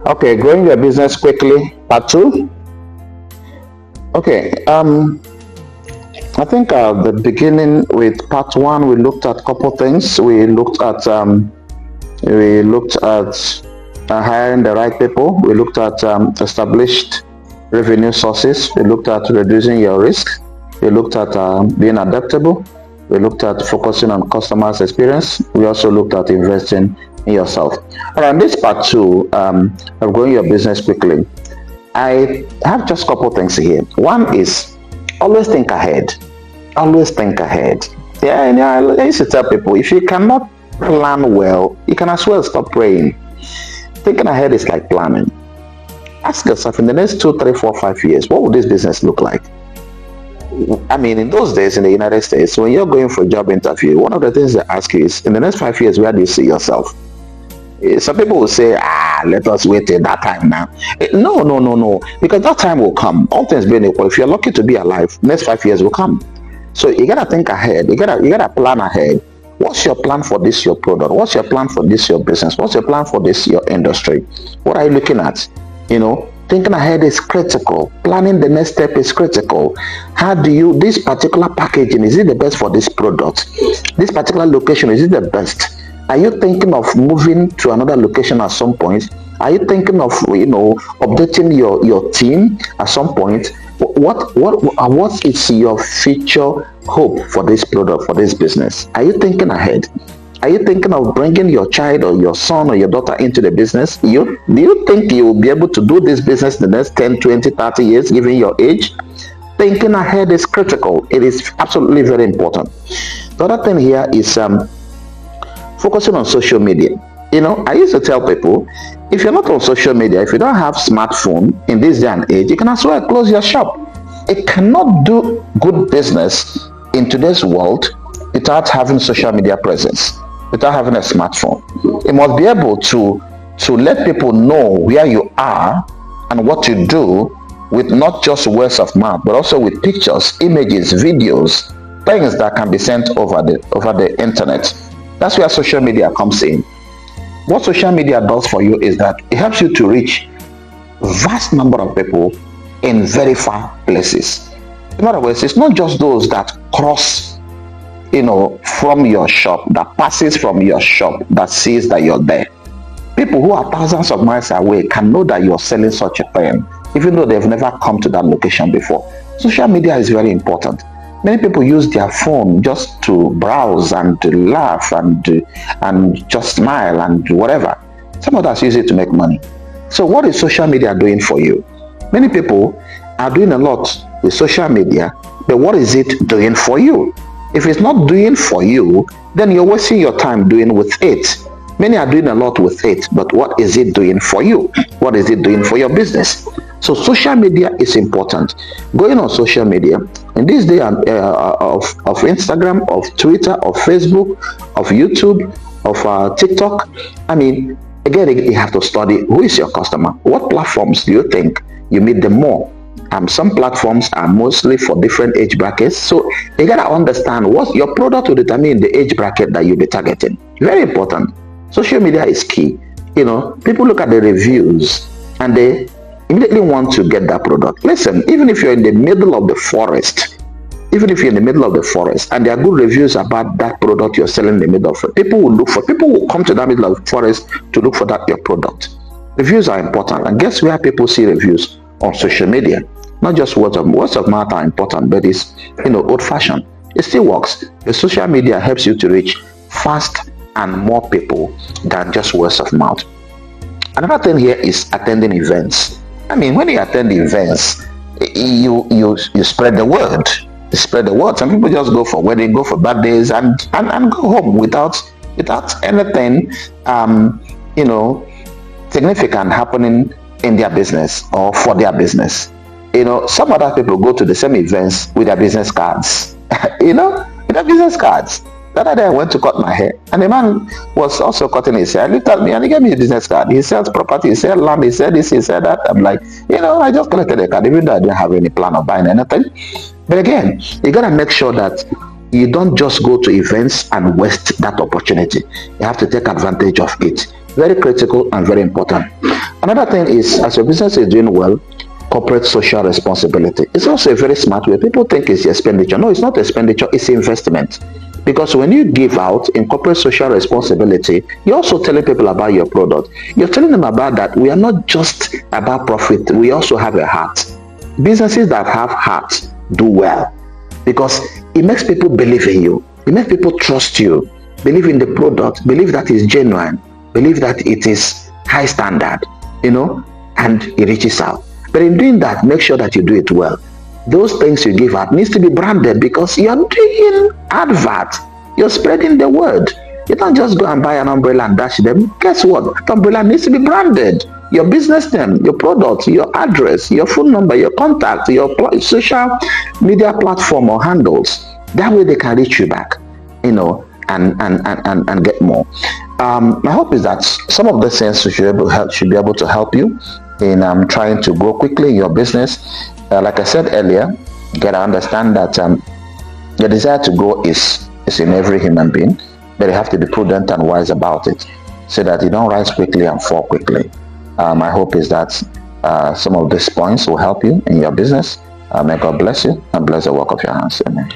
Okay, growing your business quickly, part two. Okay, I think the beginning with part one, we looked at a couple things. We looked at hiring the right people. We looked at established revenue sources. We looked at reducing your risk. We looked at being adaptable. We looked at focusing on customers' experience. We also looked at investing in yourself. All right, this part two of growing your business quickly. I have just a couple things here. One is always think ahead. Always think ahead. Yeah, I used to tell people if you cannot plan well, you can as well stop praying. Thinking ahead is like planning. Ask yourself in the next 2, 3, 4, 5 years, what would this business look like? I mean, in those days in the United States, when you're going for a job interview, one of the things they ask you is, in the next 5 years, where do you see yourself? Some people will say, let us wait till that time now. No, because that time will come. All things being equal, if you're lucky to be alive, next 5 years will come. So you gotta think ahead. You gotta plan ahead. What's your plan for this your product? What's your plan for this your business? What's your plan for this your industry? What are you looking at? Thinking ahead is critical. Planning the next step is critical. How do you, this particular packaging, is it the best for this product? This particular location, is it the best? Are you thinking of moving to another location at some point? Are you thinking of updating your team at some point? What is your future hope for this product, for this business? Are you thinking ahead? Are you thinking of bringing your child or your son or your daughter into the business? Do you think you will be able to do this business in the next 10, 20, 30 years, given your age? Thinking ahead is critical. It is absolutely very important. The other thing here is focusing on social media. I used to tell people, if you're not on social media, if you don't have smartphone in this day and age, you can as well close your shop. It cannot do good business in today's world without having social media presence, without having a smartphone. It must be able to let people know where you are and what you do, with not just words of mouth, but also with pictures, images, videos, things that can be sent over the internet. That's where social media comes in. What social media does for you is that it helps you to reach vast number of people in very far places. In other words, it's not just those that cross, from your shop, that passes from your shop, that sees that you're there. People who are thousands of miles away can know that you're selling such a thing, even though they've never come to that location before. Social media is very important. Many people use their phone just to browse and to laugh and just smile and whatever. Some others use it to make money. So what is social media doing for you? Many people are doing a lot with social media, but what is it doing for you? If it's not doing for you, then you're wasting your time doing with it. Many are doing a lot with it, but what is it doing for you? What is it doing for your business? So social media is important. Going on social media in this day of Instagram, of Twitter, of Facebook, of YouTube, of TikTok. I mean, again, you have to study who is your customer. What platforms do you think you meet them more? Some platforms are mostly for different age brackets. So you gotta understand what your product will determine the age bracket that you'll be targeting. Very important. Social media is key. People look at the reviews and they immediately want to get that product. Listen, even if you're in the middle of the forest, and there are good reviews about that product you're selling in the middle of it, people will come to that middle of the forest to look for that your product. Reviews are important, and guess where people see reviews? On social media. Not just words of mouth are important, but it's old fashioned. It still works. The social media helps you to reach fast and more people than just words of mouth. Another thing here is attending events. I mean, when you attend events, you spread the word. You spread the word. Some people just go for wedding, go for birthdays, and go home without anything significant happening in their business or for their business. Some other people go to the same events with their business cards. With their business cards. The other day I went to cut my hair, and the man was also cutting his hair. He looked at me and he gave me a business card. He sells property, he sells land, he said this, he said that. I'm like, I just collected a card, even though I didn't have any plan of buying anything. But again, you gotta make sure that you don't just go to events and waste that opportunity. You have to take advantage of it. Very critical and very important. Another thing is, as your business is doing well, corporate social responsibility. It's also a very smart way. People think it's expenditure. No, it's not expenditure, it's investment. Because when you give out in corporate social responsibility, you're also telling people about your product. You're telling them about that we are not just about profit, we also have a heart. Businesses that have hearts do well because it makes people believe in you. It makes people trust you, believe in the product, believe that it's genuine, believe that it is high standard, and it reaches out. But in doing that, make sure that you do it well. Those things you give out needs to be branded because you're doing advert. You're spreading the word. You don't just go and buy an umbrella and dash them. Guess what? The umbrella needs to be branded. Your business name, your product, your address, your phone number, your contact, your social media platform or handles. That way they can reach you back, and get more. My hope is that some of the things should be able to help you in trying to grow quickly in your business. Like I said earlier, you gotta understand that your desire to grow is in every human being, but you have to be prudent and wise about it so that you don't rise quickly and fall quickly. My hope is that some of these points will help you in your business. May God bless you and bless the work of your hands. Amen.